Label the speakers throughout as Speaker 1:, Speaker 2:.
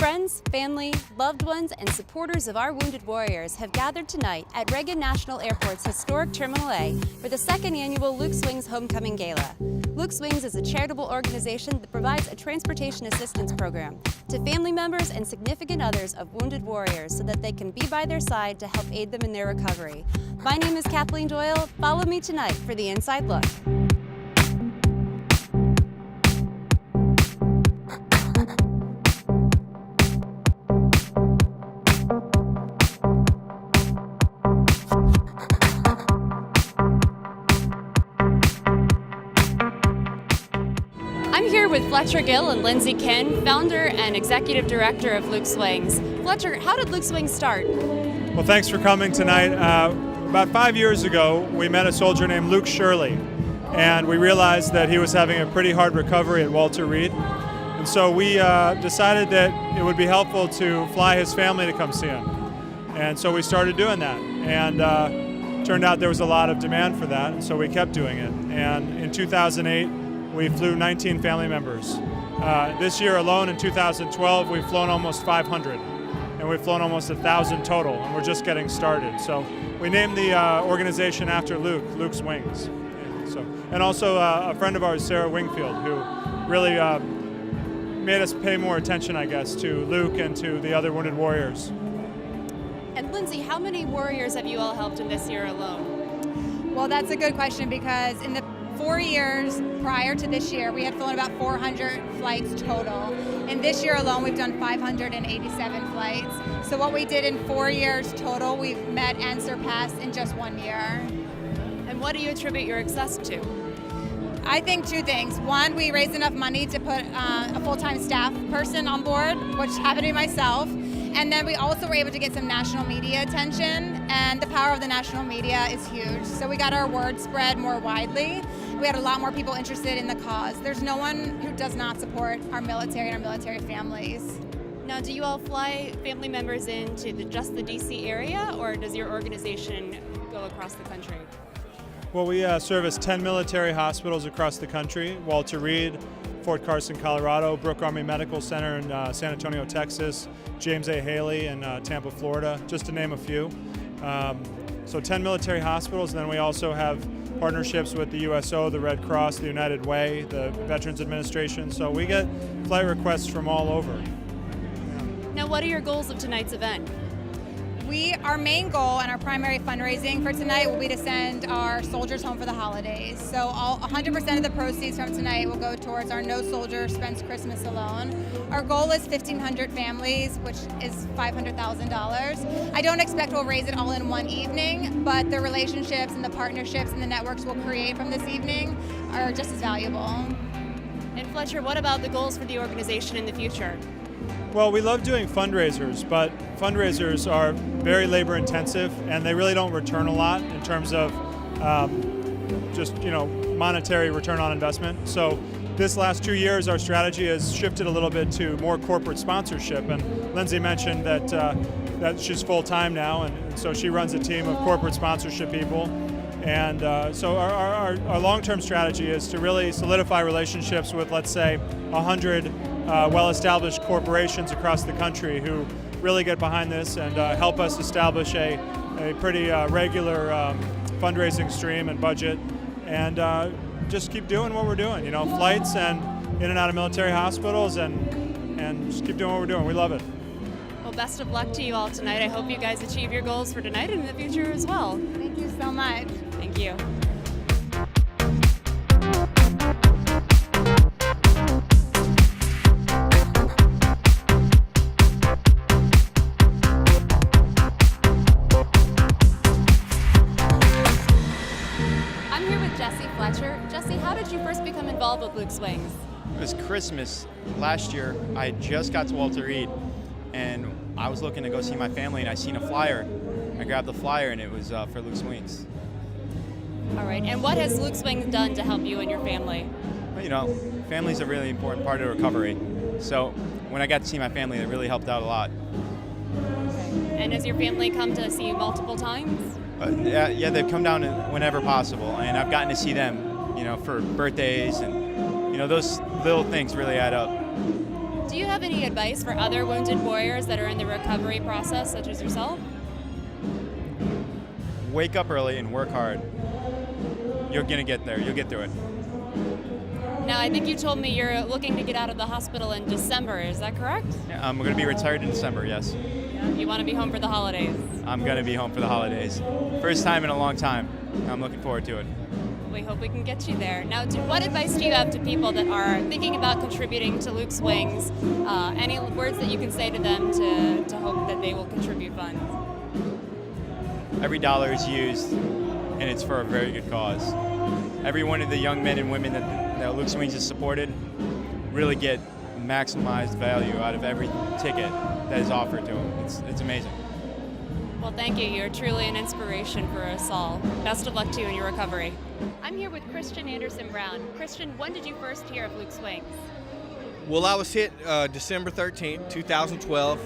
Speaker 1: Friends, family, loved ones, and supporters of our wounded warriors have gathered tonight at Reagan National Airport's historic Terminal A for the second annual Luke Swings Homecoming Gala. Luke Swings is a charitable organization that provides a transportation assistance program to family members and significant others of wounded warriors so that they can be by their side to help aid them in their recovery. My name is Cathleen Doyel. Follow me tonight for the inside look. I'm here with Fletcher Gill and Lindsay Kin, founder and executive director of Luke Swings. Fletcher, how did Luke Swings start?
Speaker 2: Well, thanks for coming tonight. About 5 years ago, we met a soldier named Luke Shirley, and we realized that he was having a pretty hard recovery at Walter Reed. And so we decided that it would be helpful to fly his family to come see him. And so we started doing that. And turned out there was a lot of demand for that, and so we kept doing it. And in 2008, we flew 19 family members. This year alone, in 2012, we've flown almost 500, and we've flown almost 1,000 total, and we're just getting started. So we named the organization after Luke, Luke's Wings. And also a friend of ours, Sarah Wingfield, who really made us pay more attention, I guess, to Luke and to the other wounded warriors.
Speaker 1: And Lindsay, how many warriors have you all helped in this year alone?
Speaker 3: Well, that's a good question, because in the 4 years prior to this year, we had flown about 400 flights total. And this year alone, we've done 587 flights. So what we did in 4 years total, we've met and surpassed in just 1 year.
Speaker 1: And what do you attribute your success to?
Speaker 3: I think two things. One, we raised enough money to put a full-time staff person on board, which happened to be myself. And then we also were able to get some national media attention, and the power of the national media is huge. So we got our word spread more widely. We had a lot more people interested in the cause. There's no one who does not support our military and our military families.
Speaker 1: Now, do you all fly family members into just the DC area, or does your organization go across the country?
Speaker 2: Well, we service 10 military hospitals across the country: Walter Reed, Fort Carson, Colorado, Brooke Army Medical Center in San Antonio, Texas, James A. Haley in Tampa, Florida, just to name a few. So 10 military hospitals, and then we also have partnerships with the USO, the Red Cross, the United Way, the Veterans Administration. So we get flight requests from all over.
Speaker 1: Now, what are your goals of tonight's event?
Speaker 3: Our main goal and our primary fundraising for tonight will be to send our soldiers home for the holidays. So 100% of the proceeds from tonight will go towards our No Soldier Spends Christmas Alone. Our goal is 1,500 families, which is $500,000. I don't expect we'll raise it all in one evening, but the relationships and the partnerships and the networks we'll create from this evening are just as valuable.
Speaker 1: And Fletcher, what about the goals for the organization in the future?
Speaker 2: Well, we love doing fundraisers, but fundraisers are very labor intensive, and they really don't return a lot in terms of monetary return on investment. So this last 2 years, our strategy has shifted a little bit to more corporate sponsorship, and Lindsay mentioned that she's full-time now, and so she runs a team of corporate sponsorship people. And so our long-term strategy is to really solidify relationships with, let's say, 100 well-established corporations across the country who really get behind this and help us establish a pretty regular fundraising stream and budget, and just keep doing what we're doing. You know, flights and in and out of military hospitals, and just keep doing what we're doing. We love it.
Speaker 1: Well, best of luck to you all tonight. I hope you guys achieve your goals for tonight and in the future as well.
Speaker 3: Thank you so much.
Speaker 1: Thank you. I'm here with Jessie Fletcher. Jessie, how did you first become involved with Luke Swings?
Speaker 4: It was Christmas last year. I just got to Walter Reed, and I was looking to go see my family, and I seen a flyer. I grabbed the flyer, and it was for Luke Swings.
Speaker 1: All right, and what has Luke Swings done to help you and your family?
Speaker 4: Well, you know, family's a really important part of recovery. So when I got to see my family, it really helped out a lot.
Speaker 1: Okay. And has your family come to see you multiple times?
Speaker 4: Yeah, they've come down whenever possible, and I've gotten to see them, you know, for birthdays, and you know, those little things really add up.
Speaker 1: Do you have any advice for other wounded warriors that are in the recovery process, such as yourself?
Speaker 4: Wake up early and work hard. You're going to get there. You'll get through it.
Speaker 1: Now, I think you told me you're looking to get out of the hospital in December. Is that correct?
Speaker 4: Yeah, I'm going to be retired in December, yes.
Speaker 1: You want to be home for the holidays?
Speaker 4: I'm going to be home for the holidays. First time in a long time. I'm looking forward to it.
Speaker 1: We hope we can get you there. Now, what advice do you have to people that are thinking about contributing to Luke's Wings? Any words that you can say to them to hope that they will contribute funds?
Speaker 4: Every dollar is used, and it's for a very good cause. Every one of the young men and women that Luke's Wings has supported really get maximized value out of every ticket that is offered to them. It's amazing.
Speaker 1: Well, thank you. You're truly an inspiration for us all. Best of luck to you in your recovery. I'm here with Christian Anderson Brown. Christian, when did you first hear of Luke's Wings?
Speaker 5: Well, I was hit December 13th, 2012,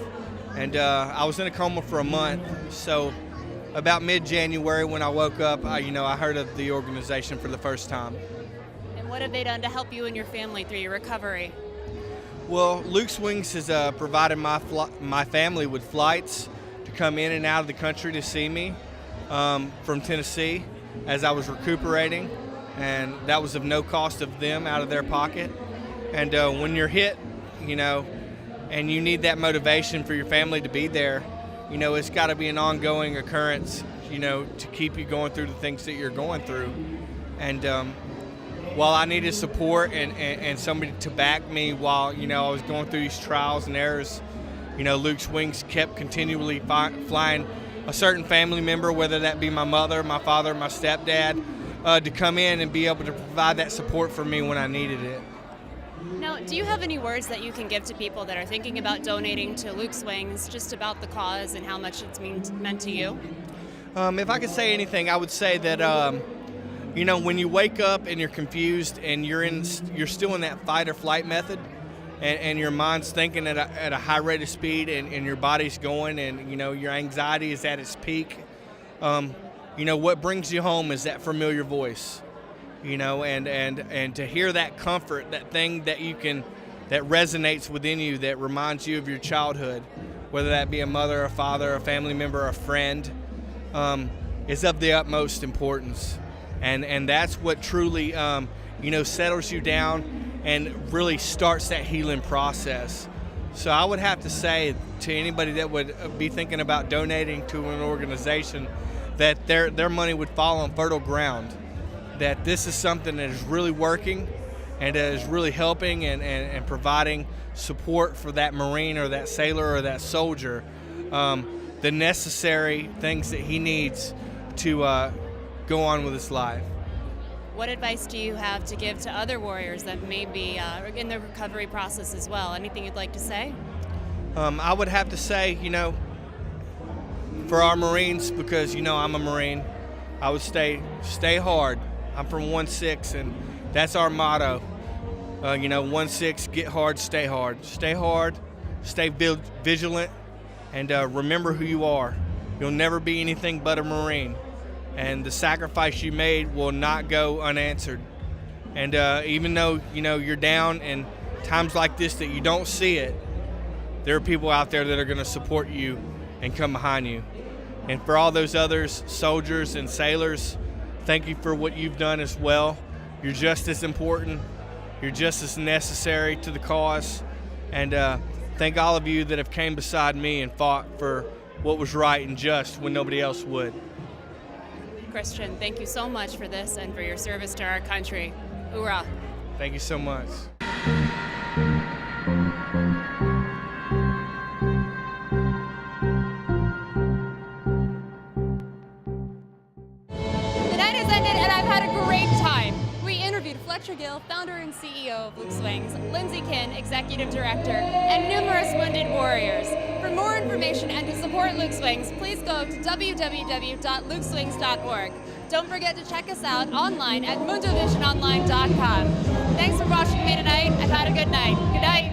Speaker 5: and I was in a coma for a month. So about mid-January when I woke up, I heard of the organization for the first time.
Speaker 1: And what have they done to help you and your family through your recovery?
Speaker 5: Well, Luke's Wings has provided my family with flights to come in and out of the country to see me from Tennessee as I was recuperating, and that was of no cost of them out of their pocket. And when you're hit, and you need that motivation for your family to be there, it's got to be an ongoing occurrence, to keep you going through the things that you're going through. And while I needed support and somebody to back me while, I was going through these trials and errors, Luke's Wings kept continually flying a certain family member, whether that be my mother, my father, my stepdad, to come in and be able to provide that support for me when I needed it.
Speaker 1: Now, do you have any words that you can give to people that are thinking about donating to Luke's Wings, just about the cause and how much it's meant to you?
Speaker 5: If I could say anything, I would say that, when you wake up and you're confused and you're still in that fight or flight method, and your mind's thinking at a high rate of speed, and your body's going, and your anxiety is at its peak, what brings you home is that familiar voice, and to hear that comfort, that thing that that resonates within you, that reminds you of your childhood, whether that be a mother, a father, a family member, a friend, is of the utmost importance, and that's what truly settles you down and really starts that healing process. So I would have to say to anybody that would be thinking about donating to an organization that their money would fall on fertile ground, that this is something that is really working and that is really helping and providing support for that Marine or that sailor or that soldier, the necessary things that he needs to go on with his life.
Speaker 1: What advice do you have to give to other warriors that may be in the recovery process as well? Anything you'd like to say?
Speaker 5: I would have to say, for our Marines, because, I'm a Marine, I would stay hard. I'm from 1-6, and that's our motto. 1-6, get hard, stay hard. Stay hard, stay vigilant, and remember who you are. You'll never be anything but a Marine. And the sacrifice you made will not go unanswered. And even though you're down and times like this that you don't see it, there are people out there that are going to support you and come behind you. And for all those others, soldiers and sailors, thank you for what you've done as well. You're just as important. You're just as necessary to the cause. And thank all of you that have came beside me and fought for what was right and just when nobody else would.
Speaker 1: Christian, thank you so much for this and for your service to our country. Hoorah.
Speaker 5: Thank you so much.
Speaker 1: The night has ended and I've had a great time. We interviewed Fletcher Gill, founder and CEO of Luke's Wings, Lindsay Kin, executive director, and numerous wounded warriors. For more information and to support Luke's Wings, please go to www.lukeswings.org. Don't forget to check us out online at mundovisiononline.com. Thanks for watching me tonight. I've had a good night. Good night.